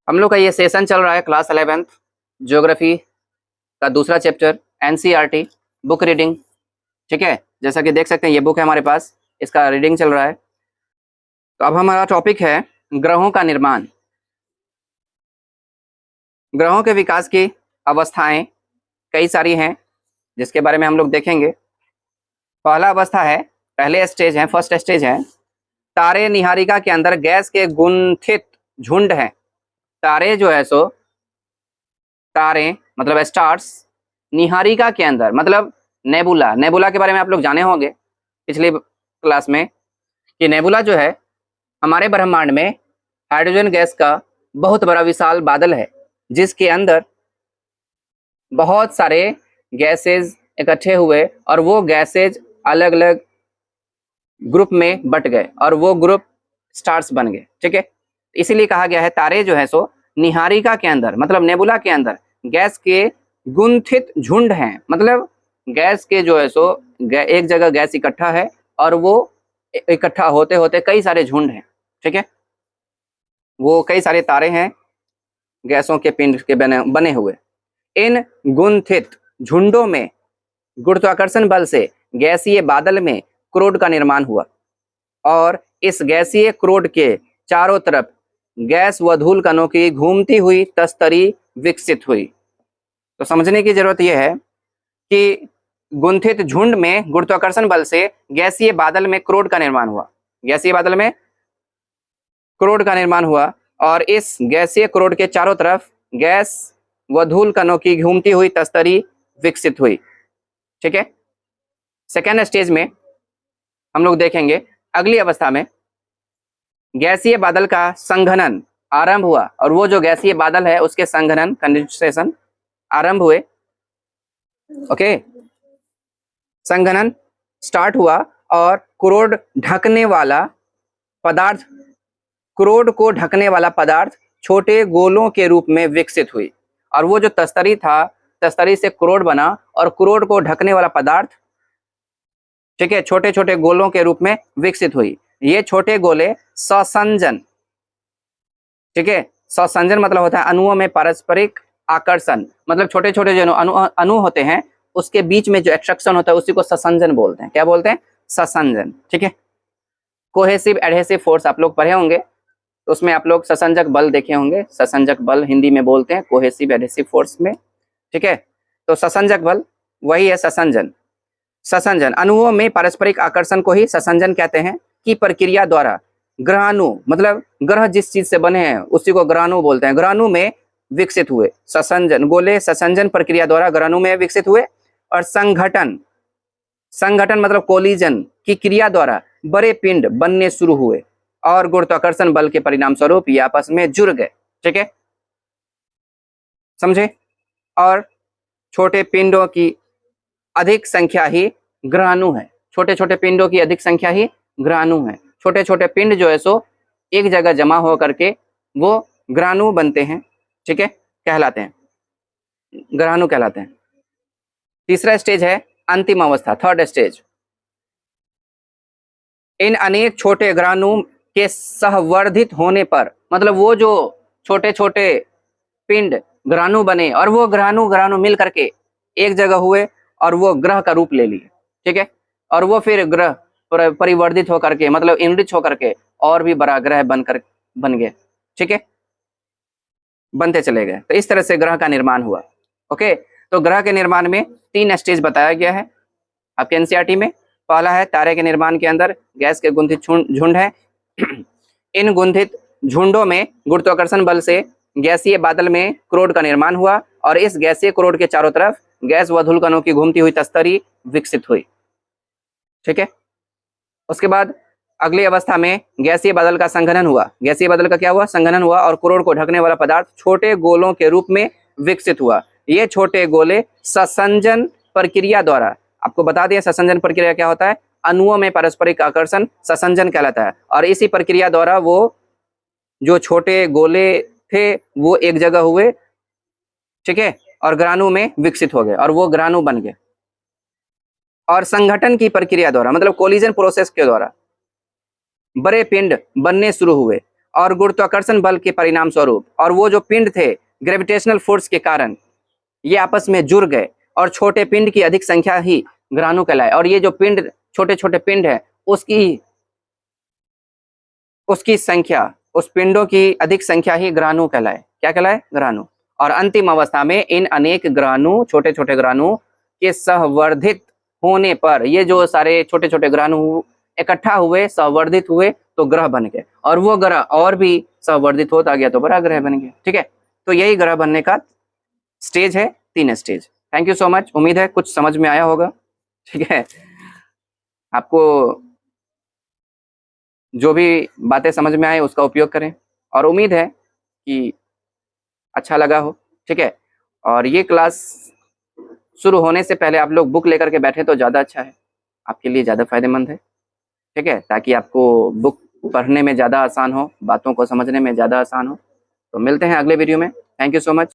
हम लोग का ये सेशन चल रहा है क्लास 11th ज्योग्राफी का दूसरा चैप्टर एनसीईआरटी बुक रीडिंग। ठीक है, जैसा कि देख सकते हैं ये बुक है हमारे पास, इसका रीडिंग चल रहा है। तो अब हमारा टॉपिक है ग्रहों का निर्माण। ग्रहों के विकास की अवस्थाएं कई सारी हैं जिसके बारे में हम लोग देखेंगे। पहला अवस्था है, पहले स्टेज है, फर्स्ट स्टेज है, तारे निहारिका के अंदर गैस के गुंथित झुंड हैं। तारे जो है सो तारे मतलब स्टार्स, निहारिका के अंदर मतलब नेबुला। नेबुला के बारे में आप लोग जाने होंगे पिछली क्लास में कि नेबुला जो है हमारे ब्रह्मांड में हाइड्रोजन गैस का बहुत बड़ा विशाल बादल है जिसके अंदर बहुत सारे गैसेज इकट्ठे हुए और वो गैसेज अलग अलग ग्रुप में बट गए और वो ग्रुप स्टार्स बन गए। ठीक है, इसीलिए कहा गया है तारे जो है सो निहारिका के अंदर मतलब नेबुला के अंदर गैस के गुंथित झुंड हैं। मतलब गैस के जो है सो एक जगह गैस इकट्ठा है और वो इकट्ठा होते होते कई सारे झुंड हैं। ठीक है, वो कई सारे तारे हैं गैसों के पिंड के बने हुए। इन गुंथित झुंडों में गुरुत्वाकर्षण बल से गैसीय बादल में क्रोड का निर्माण हुआ और इस गैसीय क्रोड के चारों तरफ गैस व धूल कणों की घूमती हुई तस्तरी विकसित हुई। तो समझने की जरूरत यह है कि गुंथित झुंड में गुरुत्वाकर्षण बल से गैसीय बादल में क्रोड का निर्माण हुआ। गैसीय बादल में क्रोड का निर्माण हुआ और इस गैसीय क्रोड के चारों तरफ गैस व धूल कणों की घूमती हुई तस्तरी विकसित हुई। ठीक है, सेकेंड स्टेज में हम लोग देखेंगे अगली अवस्था में गैसीय बादल का संघनन आरंभ हुआ और वो जो गैसीय बादल है उसके संघनन कंडेंसेशन आरंभ हुए। ओके, संघनन स्टार्ट हुआ और क्रोड ढकने वाला पदार्थ, क्रोड को ढकने वाला पदार्थ छोटे गोलों के रूप में विकसित हुई और वो जो तस्तरी था, तस्तरी से क्रोड बना और क्रोड को ढकने वाला पदार्थ, ठीक है, छोटे छोटे गोलों के रूप में विकसित हुई। ये छोटे गोले ससंजन, ठीक है, ससंजन मतलब होता है अणुओं में पारस्परिक आकर्षण। मतलब छोटे छोटे जो अणु होते हैं उसके बीच में जो एक्सट्रैक्शन होता है उसी को ससंजन बोलते हैं। क्या बोलते हैं? ससंजन। ठीक है, कोहेसिव एडहेसिव फोर्स आप लोग पढ़े होंगे तो उसमें आप लोग ससंजक बल देखे होंगे। ससंजक बल हिंदी में बोलते हैं कोहेसिव एडहेसिव फोर्स में। ठीक है, तो ससंजक बल वही है ससंजन। ससंजन अणुओं में पारस्परिक आकर्षण को ही ससंजन कहते हैं की प्रक्रिया द्वारा ग्रहाणु मतलब ग्रह जिस चीज से बने हैं उसी को ग्रहाणु बोलते हैं, ग्रहाणु में विकसित हुए। ससंजन गोले ससंजन प्रक्रिया द्वारा ग्रहाणु में विकसित हुए और संघटन, संघटन मतलब कोलिजन की क्रिया द्वारा बड़े पिंड बनने शुरू हुए और गुरुत्वाकर्षण बल के परिणाम स्वरूप ये आपस में जुड़ गए। ठीक है, समझे? और छोटे पिंडों की अधिक संख्या ही ग्रहाणु है। छोटे छोटे पिंडों की अधिक संख्या ही ग्रहाणु है। छोटे छोटे पिंड जो है सो एक जगह जमा हो करके वो ग्रहाणु बनते हैं। ठीक है, कहलाते हैं, ग्रहाणु कहलाते हैं। तीसरा स्टेज है अंतिम अवस्था, थर्ड स्टेज। इन अनेक छोटे ग्रहाणु के सहवर्धित होने पर मतलब वो जो छोटे छोटे पिंड ग्रहाणु बने और वो ग्रहाणु मिल करके एक जगह हुए और वो ग्रह का रूप ले लिए। ठीक है, और वो फिर ग्रह परिवर्धित होकर के मतलब इनरिच होकर के और भी बड़ा ग्रह बन गए। ठीक है, बनते चले गए। तो इस तरह से ग्रह का निर्माण हुआ। ओके, तो ग्रह के निर्माण में 3 स्टेज बताया गया है आपके एनसीईआरटी में। पहला है तारे के निर्माण के अंदर गैस के गुंथित झुंड है। इन गुंथित झुंडों में गुरुत्वाकर्षण बल से गैसीय बादल में क्रोड का निर्माण हुआ और इस गैसीय क्रोड के चारों तरफ गैस व धूल कणों की घूमती हुई तस्तरी विकसित हुई। ठीक है, उसके बाद अगली अवस्था में गैसीय बादल का संघनन हुआ। गैसीय बादल का क्या हुआ? संघनन हुआ और क्रोड को ढकने वाला पदार्थ छोटे गोलों के रूप में विकसित हुआ। ये छोटे गोले ससंजन प्रक्रिया द्वारा, आपको बता दें ससंजन प्रक्रिया क्या होता है, अणुओं में पारस्परिक आकर्षण ससंजन कहलाता है और इसी प्रक्रिया द्वारा वो जो छोटे गोले थे वो एक जगह हुए। ठीक है, और ग्रहाणु में विकसित हो गए और वो ग्रहाणु बन गए। और संगठन की प्रक्रिया द्वारा मतलब कोलिजन प्रोसेस के द्वारा बड़े पिंड बनने शुरू हुए और गुरुत्वाकर्षण बल के परिणाम स्वरूप, और वो जो पिंड थे ग्रेविटेशनल फोर्स के कारण ये आपस में जुड़ गए और छोटे पिंड की अधिक संख्या ही ग्रहाणु कहलाए। और ये जो पिंड छोटे छोटे पिंड है उसकी संख्या, उस पिंडों की अधिक संख्या ही ग्रहाणु कहलाए। क्या कहलाए? ग्रहाणु। और अंतिम अवस्था में इन अनेक ग्रहाणु, छोटे छोटे ग्रहाणु के सहवर्धित होने पर ये जो सारे छोटे छोटे ग्रहाणु इकट्ठा हुए, सहवर्धित हुए तो ग्रह बन गए, और वो ग्रह और भी सहवर्धित होता गया तो बड़ा ग्रह बन गया। ठीक है, तो यही ग्रह बनने का स्टेज है, 3 stage. Thank you so much, उम्मीद है कुछ समझ में आया होगा। ठीक है, आपको जो भी बातें समझ में आए उसका उपयोग करें, और उम्मीद है कि अच्छा लगा हो। ठीक है, और ये क्लास शुरू होने से पहले आप लोग बुक लेकर के बैठे तो ज़्यादा अच्छा है, आपके लिए ज़्यादा फायदेमंद है। ठीक है, ताकि आपको बुक पढ़ने में ज़्यादा आसान हो, बातों को समझने में ज़्यादा आसान हो। तो मिलते हैं अगले वीडियो में। Thank you so much.